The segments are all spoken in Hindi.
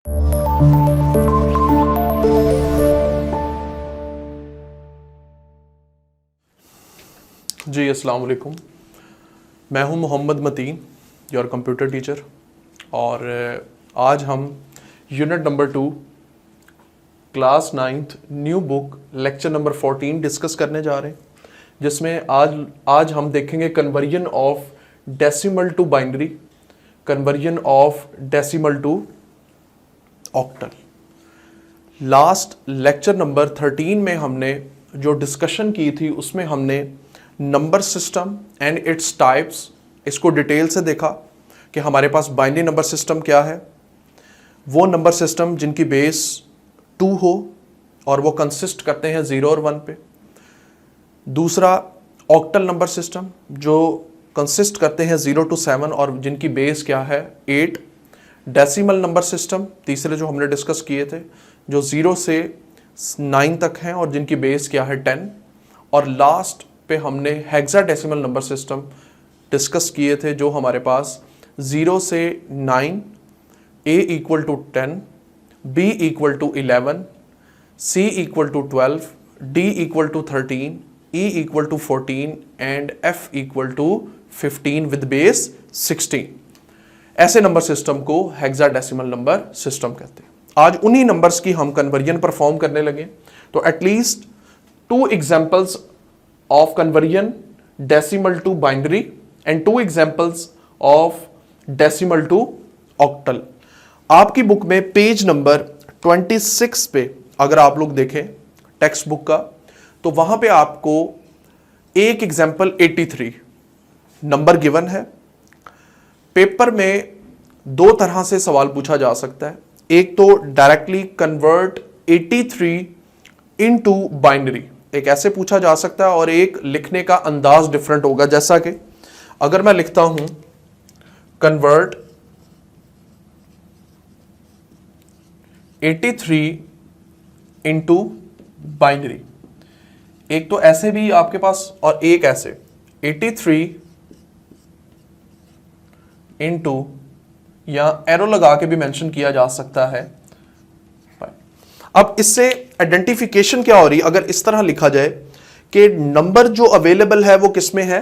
जी अस्सलाम वालेकुम, मैं हूं Mohammad Matin, your computer teacher. और आज हम unit number 2 class 9th new book lecture number 14 discuss करने जा रहे हैं, जिसमें आज हम देखेंगे conversion of decimal to binary, conversion of decimal to octal. Last lecture number 13 में हमने जो डिस्कशन की थी उसमें हमने number system and its types इसको डिटेल से देखा कि हमारे पास बाइनरी नंबर सिस्टम क्या है, वो नंबर सिस्टम जिनकी बेस 2 हो और वो कंसिस्ट करते हैं 0 और 1 पे। दूसरा ऑक्टल नंबर सिस्टम जो कंसिस्ट करते हैं 0 to 7 और जिनकी बेस क्या है 8। डेसिमल नंबर सिस्टम तीसरे जो हमने डिस्कस किए थे जो 0 से 9 तक हैं और जिनकी बेस क्या है 10। और लास्ट पे हमने हेक्साडेसिमल नंबर सिस्टम डिस्कस किए थे जो हमारे पास 0 से 9, a equal to 10, b equal to 11, c equal to 12, d equal to 13, e equal to 14 and f equal to 15 with base 16। ऐसे नंबर सिस्टम को हेक्साडेसिमल नंबर सिस्टम कहते हैं। आज उन्हीं नंबर्स की हम कन्वर्जन परफॉर्म करने लगे, तो at least 2 examples of conversion decimal to binary and 2 examples of decimal to octal। आपकी बुक में पेज नंबर 26 पे अगर आप लोग देखें टेक्स्ट बुक का, तो वहां पे आपको एक एग्जाम्पल 83 नंबर गिवन है। पेपर में 2 तरह से सवाल पूछा जा सकता है, एक तो डायरेक्टली कन्वर्ट 83 इनटू बाइनरी, एक ऐसे पूछा जा सकता है, और एक लिखने का अंदाज डिफरेंट होगा। जैसा कि अगर मैं लिखता हूं कन्वर्ट 83 इनटू बाइनरी, एक तो ऐसे भी आपके पास और एक ऐसे 83 इनटू, या एरो लगा के भी मेंशन किया जा सकता है। अब इससे आइडेंटिफिकेशन क्या हो रही है, अगर इस तरह लिखा जाए कि नंबर जो अवेलेबल है वो किस में है,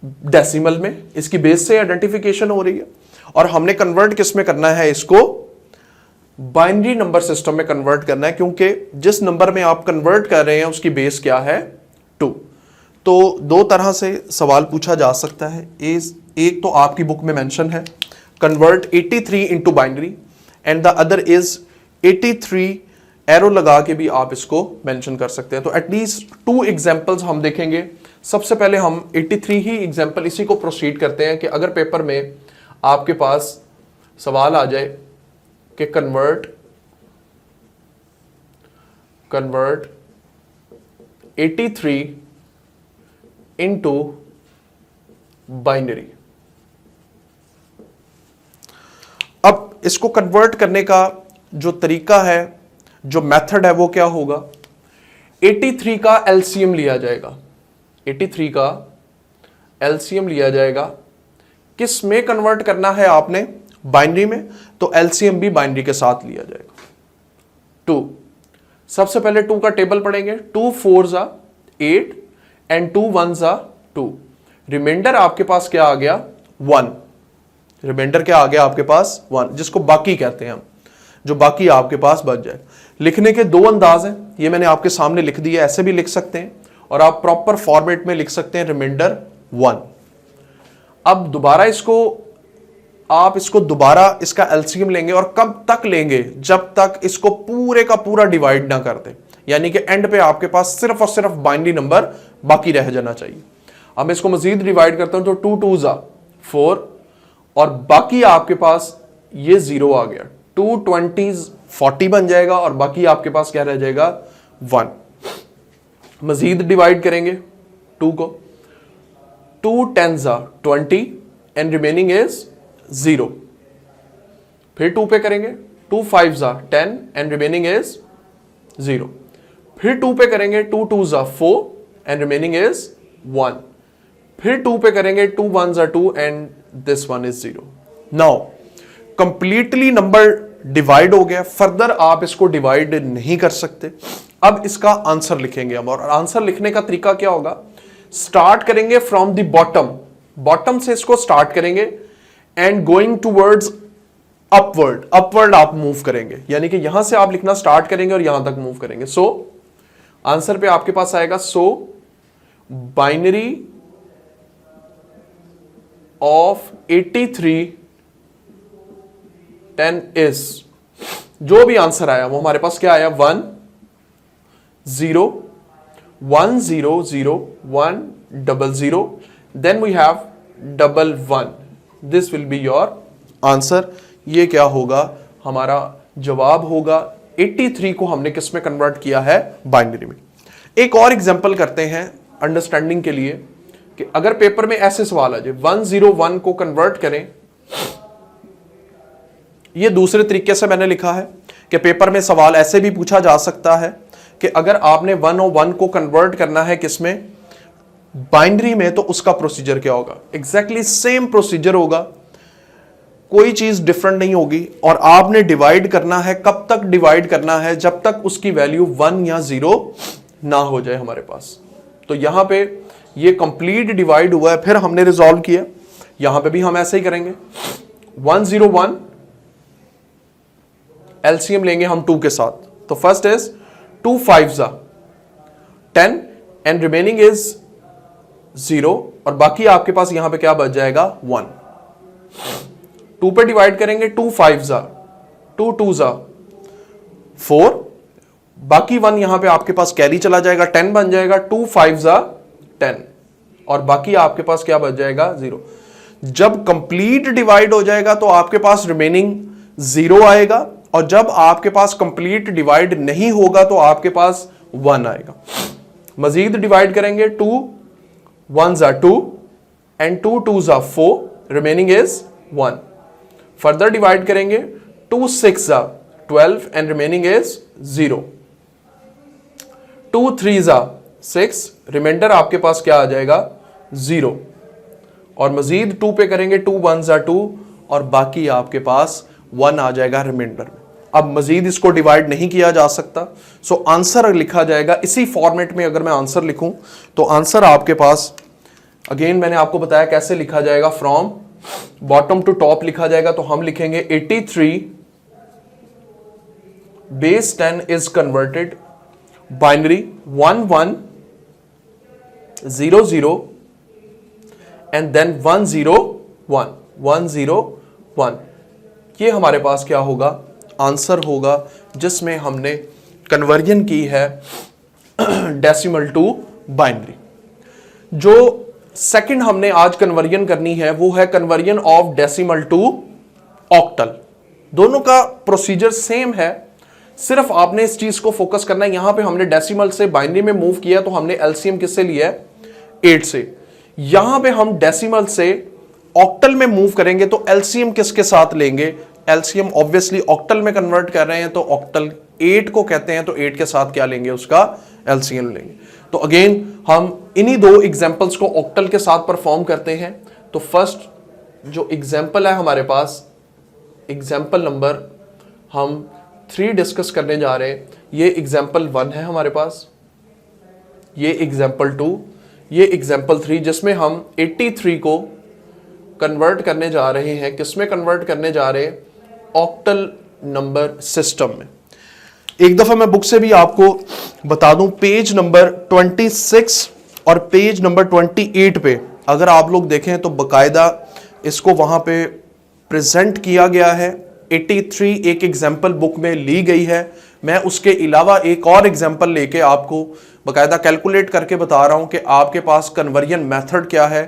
डेसिमल में, इसकी बेस से आइडेंटिफिकेशन हो रही है। और हमने कन्वर्ट किस में करना है, इसको बाइनरी नंबर सिस्टम में कन्वर्ट करना है, क्योंकि जिस नंबर में आप कन्वर्ट कर रहे हैं उसकी बेस क्या है 2। तो 2 तरह से सवाल पूछा जा सकता है। एक तो आपकी बुक में मेंशन है convert 83 into binary and the other is 83 arrow लगा के भी आप इसको मेंशन कर सकते हैं। तो एटलीस्ट 2 एग्जांपल्स हम देखेंगे। सबसे पहले हम 83 ही एग्जांपल इसी को प्रोसीड करते हैं कि अगर पेपर में आपके पास सवाल आ जाए कि कन्वर्ट 83 इनटू बाइनरी। अब इसको कन्वर्ट करने का जो तरीका है, जो मेथड है, वो क्या होगा, 83 का एलसीएम लिया जाएगा। 83 का एलसीएम लिया जाएगा। किस में कन्वर्ट करना है आपने, बाइनरी में, तो एलसीएम भी बाइनरी के साथ लिया जाएगा। 2, सबसे पहले 2 का टेबल पढ़ेंगे। 2 4s 8 एंड 2 1s 2। रिमाइंडर आपके पास क्या आ गया 1। रिमाइंडर क्या आ गया आपके पास 1, जिसको बाकी कहते हैं हम, जो बाकी आपके पास बच जाए। लिखने के 2 अंदाज हैं, ये मैंने आपके सामने लिख दिया, ऐसे भी लिख सकते हैं और आप प्रॉपर फॉर्मेट में लिख सकते हैं रिमाइंडर 1। अब दोबारा इसको दोबारा इसका एलसीएम लेंगे, और कब तक लेंगे, जब तक इसको पूरे का पूरा डिवाइड ना कर दे, यानी कि एंड पे आपके पास सिर्फ और सिर्फ बाइनरी नंबर बाकी रह जाना चाहिए। अब मैं इसको मजीद डिवाइड करता हूं तो 2 2s 4 और बाकी आपके पास ये 0 आ गया। 2 20s 40 बन जाएगा और बाकी आपके पास क्या रह जाएगा 1। मजीद डिवाइड करेंगे 2 को, 2 10s 20 एंड रिमेनिंग इज 0। फिर 2 पे करेंगे, 2 5s 10 एंड रिमेनिंग इज 0। फिर 2 पे करेंगे, 2 2s 4 एंड रिमेनिंग इज 1। फिर 2 पे करेंगे, 2 1s 2 and this one is 0। Now completely number divide हो गया, फर्दर आप इसको डिवाइड नहीं कर सकते। अब इसका आंसर लिखेंगे हम, और आंसर लिखने का तरीका क्या होगा, स्टार्ट करेंगे फ्रॉम द बॉटम, बॉटम से इसको स्टार्ट करेंगे and going towards upward, upward आप मूव करेंगे, यानी कि यहां से आप लिखना स्टार्ट करेंगे और यहां तक मूव करेंगे। सो आंसर पे आपके पास आएगा, सो बाइनरी ऑफ 83 10 इज, जो भी आंसर आया वो हमारे पास क्या आया, 1 0 1 0 0 1 0 0, then we have 1 1, this will be your answer. ये क्या होगा, हमारा जवाब होगा। 83 को हमने किस में कन्वर्ट किया है, बाइनरी में। एक और एग्जांपल करते हैं अंडरस्टैंडिंग के लिए, कि अगर पेपर में ऐसे सवाल आ जाए 101 को कन्वर्ट करें, ये दूसरे तरीके से मैंने लिखा है कि पेपर में सवाल ऐसे भी पूछा जा सकता है कि अगर आपने 101 को कन्वर्ट करना है किसमें, बाइनरी में, तो उसका प्रोसीजर क्या होगा, एग्जैक्टली सेम प्रोसीजर होगा, कोई चीज डिफरेंट नहीं होगी। और आपने डिवाइड करना है, कब तक डिवाइड करना है, जब तक उसकी वैल्यू 1 या 0 ना हो जाए हमारे पास। तो यहां पे ये कंप्लीट डिवाइड हुआ है, फिर हमने रिजॉल्व किया, यहां पे भी हम ऐसे ही करेंगे। 101 एलसीएम लेंगे हम 2 के साथ, तो first is 2 5 10 and remaining is 0, और बाकी आपके पास यहां पे क्या बच जाएगा, 1। 2 पे डिवाइड करेंगे, 2 5 2 2 4, बाकी 1 यहां पे आपके पास कैरी चला जाएगा, 10 बन जाएगा, 2 5 10, और बाकी आपके पास क्या बच जाएगा, 0। जब कंप्लीट डिवाइड हो जाएगा तो आपके पास रिमेनिंग 0 आएगा, और जब आपके पास कंप्लीट डिवाइड नहीं होगा तो आपके पास 1 आएगा। मजीद डिवाइड करेंगे, 2 1 2 and 2 2 4, remaining is 1। Further divide करेंगे, 2 6 12 एंड रिमेनिंग इज 0। 2 3 6, रिमाइंडर आपके पास क्या आ जाएगा, 0। और मजीद 2 पे करेंगे, 2 1 2, और बाकी आपके पास 1 आ जाएगा रिमाइंडर में। अब मजीद इसको डिवाइड नहीं किया जा सकता, सो आंसर लिखा जाएगा इसी फॉर्मेट में। अगर मैं आंसर लिखूं तो आंसर आपके पास, अगेन मैंने आपको बताया कैसे लिखा जाएगा, फ्रॉम बॉटम टू टॉप लिखा जाएगा। तो हम लिखेंगे 83 base 10 is converted binary 1 1 0 0 and then 1 0 1 1 0 1। ये हमारे पास क्या होगा, आंसर होगा, जिसमें हमने कन्वर्जन की है डेसिमल टू बाइनरी। जो सेकंड हमने आज कन्वर्जन करनी है वो है conversion of decimal to octal. दोनों का प्रोसीजर सेम है, सिर्फ आपने इस चीज को फोकस करना है। यहां पे हमने डेसिमल से बाइनरी में मूव किया तो हमने एलसीएम किससे लिया है, 8 से। यहां पे हम डेसिमल से ऑक्टल में मूव करेंगे तो एलसीएम किसके साथ लेंगे, एलसीएम ऑब्वियसली ऑक्टल में कन्वर्ट कर रहे हैं तो ऑक्टल 8 को कहते हैं, तो 8 के साथ क्या लेंगे, उसका एलसीएम लेंगे। तो अगेन हम इन्हीं 2 एग्जांपल्स को ऑक्टल के साथ परफॉर्म करते हैं। तो फर्स्ट जो एग्जांपल है हमारे पास, एग्जांपल नंबर हम 3 डिस्कस करने जा रहे हैं। ये एग्जांपल 1 है हमारे पास, ये एग्जांपल 2, ये एग्जांपल 3, जिसमें हम 83 को कन्वर्ट करने जा रहे हैं। किसमें कन्वर्ट करने जा रहे हैं, ऑक्टल नंबर सिस्टम में। एक दफा मैं बुक से भी आपको बता दूं, पेज नंबर 26 और पेज नंबर 28 पे अगर आप लोग देखें तो बकायदा इसको वहां पे प्रेजेंट किया गया है। 83 एक एग्जाम्पल बुक में ली गई है। मैं उसके अलावा एक और एग्जाम्पल लेके आपको बकायदा कैलकुलेट करके बता रहा हूं कि आपके पास कन्वर्जन मेथड क्या है।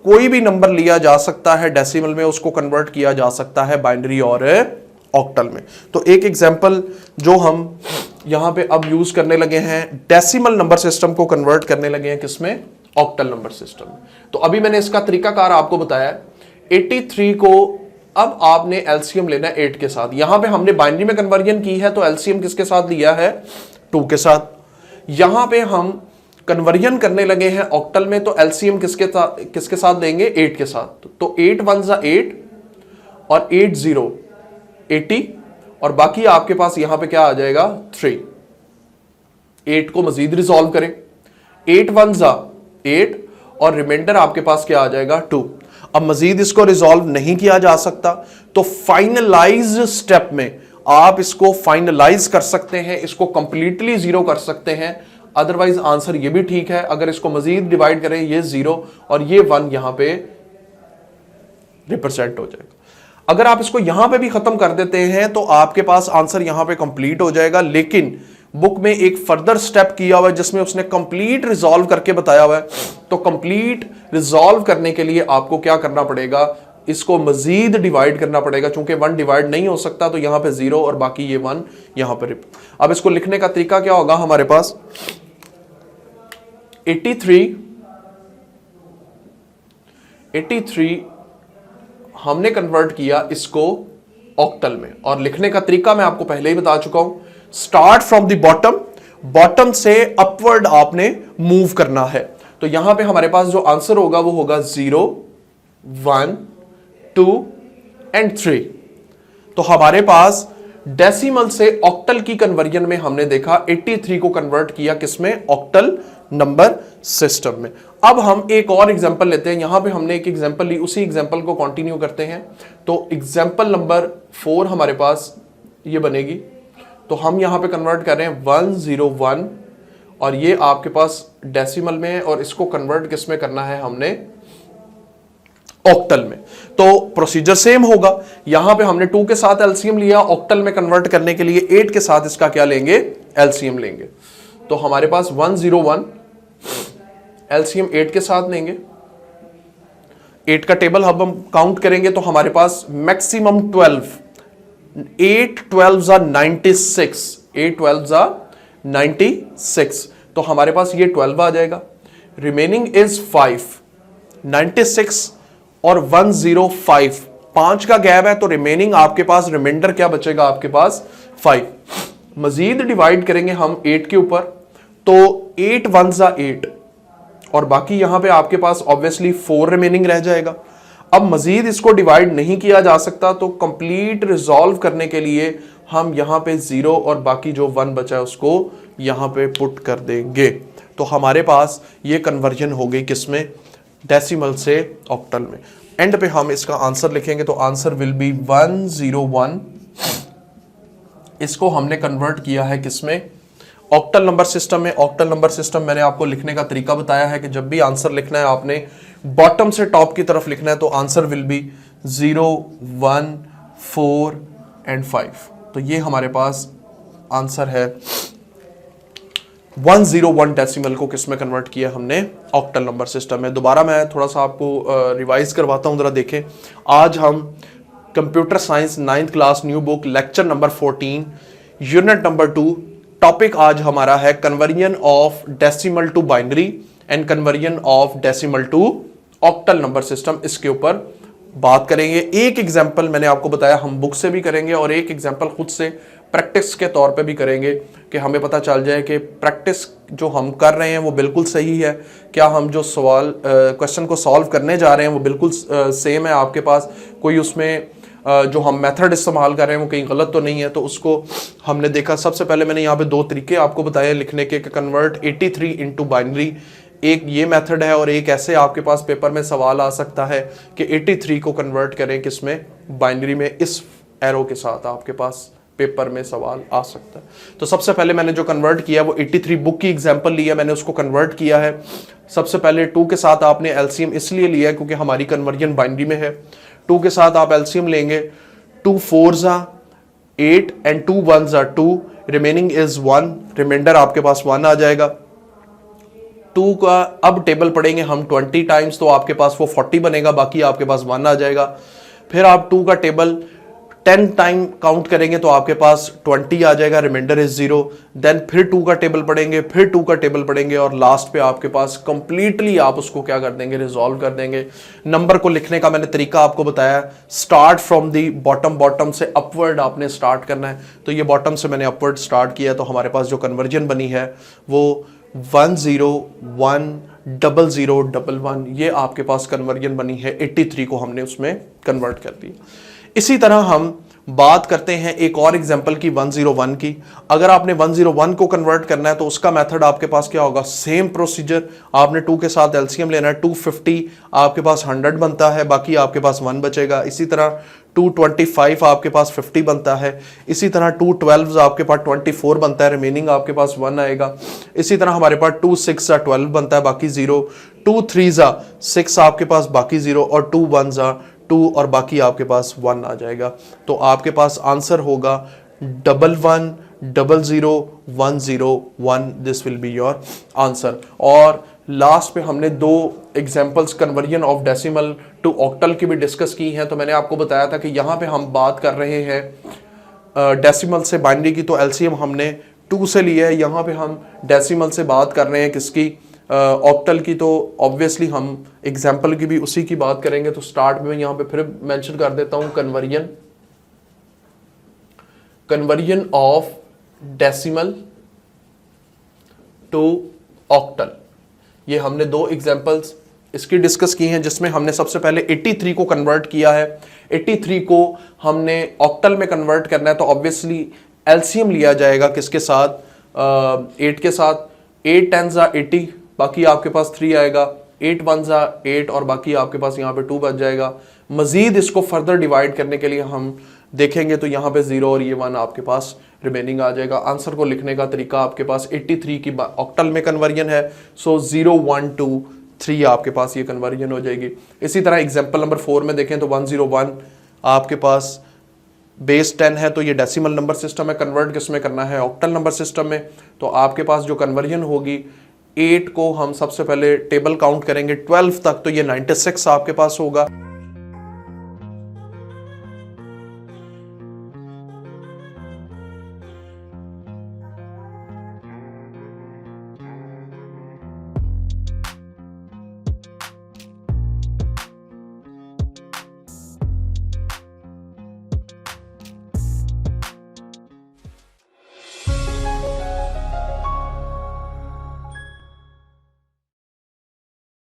कोई भी नंबर लिया जा सकता है डेसिमल में, उसको कन्वर्ट किया जा सकता है बाइनरी और ऑक्टल में। तो एक एग्जाम्पल जो हम यहां पे अब यूज करने लगे हैं, डेसिमल नंबर सिस्टम को कन्वर्ट करने लगे हैं किसमें, ऑक्टल नंबर सिस्टम में। तो अभी मैंने इसका तरीकाकार आपको बताया। 83 को अब आपने एलसीएम लेना है 8 के साथ। यहां पे हमने बाइनरी में कन्वर्जन की है तो एलसीएम किसके साथ लिया है, 2 के साथ। यहां पे हम कन्वर्जन करने लगे हैं ऑक्टल में तो एलसीएम किसके साथ लेंगे, 8 के साथ। तो 8 1 8 और 8 0 80 और बाकी आपके पास यहां पे क्या आ जाएगा 3। 8 को मजीद रिजॉल्व करें, 8 1 जा 8 और रिमाइंडर आपके पास क्या आ जाएगा 2। अब मजीद इसको रिजॉल्व नहीं किया जा सकता तो फाइनलाइज स्टेप में आप इसको फाइनलाइज कर सकते हैं, इसको कंप्लीटली जीरो कर सकते हैं। अदरवाइज आंसर ये भी ठीक है, अगर इसको मजीद डिवाइड करें ये 0 और ये 1 यहां पे रिप्रेजेंट हो जाएगा। अगर आप इसको यहां पे भी खत्म कर देते हैं तो आपके पास आंसर यहां पे कंप्लीट हो जाएगा। लेकिन बुक में एक फर्दर स्टेप किया हुआ है जिसमें उसने कंप्लीट रिजॉल्व करके बताया हुआ है। तो कंप्लीट रिजॉल्व करने के लिए आपको क्या करना पड़ेगा, इसको मजीद डिवाइड करना पड़ेगा। चूंकि 1 डिवाइड नहीं हो सकता तो यहां पे 0 और बाकी ये 1 यहां पर। अब इसको लिखने का तरीका क्या होगा, हमारे पास 83 हमने कन्वर्ट किया इसको ऑक्टल में, और लिखने का तरीका मैं आपको पहले ही बता चुका हूं। Start from the bottom, bottom से अपवर्ड आपने मूव करना है। तो यहां पे हमारे पास जो आंसर होगा वो होगा 0 1 2 एंड 3। तो हमारे पास डेसिमल से ऑक्टल की कन्वर्जन में हमने देखा 83 को कन्वर्ट किया किसमें, ऑक्टल नंबर सिस्टम में। अब हम एक और एग्जांपल लेते हैं। यहां पे हमने एक एग्जांपल ली, उसी एग्जांपल को कंटिन्यू करते हैं। तो एग्जांपल नंबर 4 हमारे पास ये बनेगी। तो हम यहां पे कन्वर्ट कर रहे हैं 101 और ये आपके पास डेसिमल में है और इसको कन्वर्ट किस में करना है हमने, ऑक्टल में। तो प्रोसीजर सेम होगा। यहां पे हमने 2 के साथ एलसीएम लिया, ऑक्टल में कन्वर्ट करने के लिए 8 के साथ इसका क्या लेंगे, एलसीएम लेंगे। तो हमारे पास 101 एलसीएम 8 के साथ लेंगे। 8 का टेबल अब हम काउंट करेंगे तो हमारे पास मैक्सिमम 12, 8 12 जा 96, 8 12 जा 96। तो हमारे पास ये 12 आ जाएगा। रिमेनिंग इज 5, 96 और 105, 5 का गैप है तो रिमेनिंग आपके पास रिमाइंडर क्या बचेगा, आपके पास 5। मजीद डिवाइड करेंगे हम 8 के ऊपर तो 8 1 जा 8 और बाकी यहां पे आपके पास ऑब्वियसली 4 रिमेनिंग रह जाएगा। अब मजीद इसको डिवाइड नहीं किया जा सकता तो कंप्लीट रिजॉल्व करने के लिए हम यहां पे 0 और बाकी जो 1 बचा है उसको यहां पे पुट कर देंगे। तो हमारे पास ये कन्वर्जन हो गई किसमें, डेसिमल से ऑक्टल में। एंड पे हम इसका आंसर लिखेंगे तो आंसर विल बी 101। इसको हमने कन्वर्ट किया है किसमें, ऑक्टल नंबर सिस्टम में। ऑक्टल नंबर सिस्टम मैंने आपको लिखने का तरीका बताया है कि जब भी आंसर लिखना है आपने बॉटम से टॉप की तरफ लिखना है। तो आंसर विल बी 0 1 4 एंड 5। तो ये हमारे पास आंसर है 101 डेसिमल को किसमें कन्वर्ट किया हमने, ऑक्टल नंबर सिस्टम में। दोबारा मैं थोड़ा सा आपको रिवाइज करवाता हूं, जरा देखें। आज हम computer science 9th class new book lecture number 14 unit number 2, topic आज हमारा है conversion of decimal to binary and conversion of decimal to octal number system. इसके ऊपर बात करेंगे। एक एग्जांपल मैंने आपको बताया हम बुक से भी करेंगे और एक एग्जांपल खुद से प्रैक्टिस के तौर पे भी करेंगे कि हमें पता चल जाए कि प्रैक्टिस जो हम कर रहे हैं वो बिल्कुल सही है, क्या हम जो सवाल क्वेश्चन को सॉल्व करने जा रहे हैं वो बिल्कुल सेम है आपके पास, कोई उसमें जो हम मेथड इस्तेमाल कर रहे हैं वो कहीं गलत तो नहीं है। तो उसको हमने देखा। सबसे पहले मैंने यहाँ पे 2 तरीके आपको बताए लिखने के, कन्वर्ट 83 इनटू बाइनरी। एक ये मेथड है और एक ऐसे आपके पास पेपर में सवाल आ सकता है कि 83 को कन्वर्ट करें किसमें, बाइनरी में। इस एरो के साथ आपके पास पेपर में सवाल आ सकता है। तो सबसे पहले मैंने जो कन्वर्ट किया वो 83 बुक की एग्जांपल लिया, मैंने उसको कन्वर्ट किया है। सबसे पहले 2 के साथ आपने एलसीएम इसलिए लिया क्योंकि हमारी कन्वर्जन बाइनरी में है। 2 के साथ आप एलसीएम लेंगे, 2 4 जा 8 एंड 2 1 जा 2, रिमेनिंग इज 1, रिमाइंडर आपके पास 1 आ जाएगा। 2 का अब टेबल पढ़ेंगे हम 20 टाइम्स तो आपके पास वो 40 बनेगा, बाकी आपके पास 1 आ जाएगा। फिर आप 2 का टेबल 10 टाइम काउंट करेंगे तो आपके पास 20 आ जाएगा, रिमाइंडर इज 0। देन फिर 2 का टेबल पढ़ेंगे, फिर 2 का टेबल पढ़ेंगे और लास्ट पे आपके पास कंप्लीटली आप उसको क्या कर देंगे, रिजॉल्व कर देंगे। नंबर को लिखने का मैंने तरीका आपको बताया, start from the bottom, bottom से अपवर्ड आपने स्टार्ट करना है। तो ये बॉटम से मैंने अपवर्ड स्टार्ट किया तो हमारे पास जो कन्वर्जन बनी है वो 1010011, ये आपके पास कन्वर्जन बनी है। 83 को हमने उसमें कन्वर्ट कर दिया। इसी तरह हम बात करते हैं एक और एग्जांपल की 101 की। अगर आपने 101 को कन्वर्ट करना है तो उसका मेथड आपके पास क्या होगा, सेम प्रोसीजर। आपने 2 के साथ एलसीएम लेना है, 250 आपके पास 100 बनता है, बाकी आपके पास 1 बचेगा। इसी तरह 225 आपके पास 50 बनता है। इसी तरह 212 आपके पास 24 बनता है, रिमेनिंग आपके पास 1 आएगा। इसी तरह हमारे पास 2 6 12 बनता है, बाकी 0। 2 3 6 आपके पास, बाकी 0, और 2 1 2 और बाकी आपके पास 1 आ जाएगा। तो आपके पास आंसर होगा 11 00 101। This will be your answer. और लास्ट पे हमने 2 examples conversion of decimal to octal की भी डिस्कस की हैं। तो मैंने आपको बताया था कि यहाँ पे हम बात कर रहे हैं डेसिमल से बाइनरी की, तो एलसीएम हमने 2 से लिया है। यहाँ पे हम डेसिमल से बात कर रहे हैं किसकी, ऑक्टल की। तो ऑब्वियसली हम एग्जाम्पल की भी उसी की बात करेंगे। तो स्टार्ट में यहाँ पे फिर मेंशन कर देता हूँ conversion of decimal to octal. ये हमने 2 एग्जाम्पल्स इसकी डिस्कस की हैं, जिसमें हमने सबसे पहले 83 को कन्वर्ट किया है। 83 को हमने ऑक्टल में कन्वर्ट करना है, तो ऑब्वियसली एलसीएम लिया जाएगा किसके साथ, 8 के साथ। 8 10 80, बाकी आपके पास 3 आएगा। 8 1 8 और बाकी आपके पास यहाँ पे 2 बच जाएगा। मजीद इसको फर्दर डिवाइड करने के लिए हम देखेंगे तो यहाँ पे 0 और ये 1 आपके पास रिमेनिंग आ जाएगा। आंसर को लिखने का तरीका आपके पास 83 की ऑक्टल में कन्वर्जन है, सो 0 1 2 3 आपके पास ये कन्वर्जन हो जाएगी। इसी तरह एग्जाम्पल नंबर 4 में देखें तो 101 आपके पास बेस 10 है, तो ये डेसिमल नंबर सिस्टम है। कन्वर्ट किसमें करना है, ऑक्टल नंबर सिस्टम में। तो आपके पास जो कन्वर्जन होगी, 8 को हम सबसे पहले टेबल काउंट करेंगे 12 तक, तो ये 96 आपके पास होगा।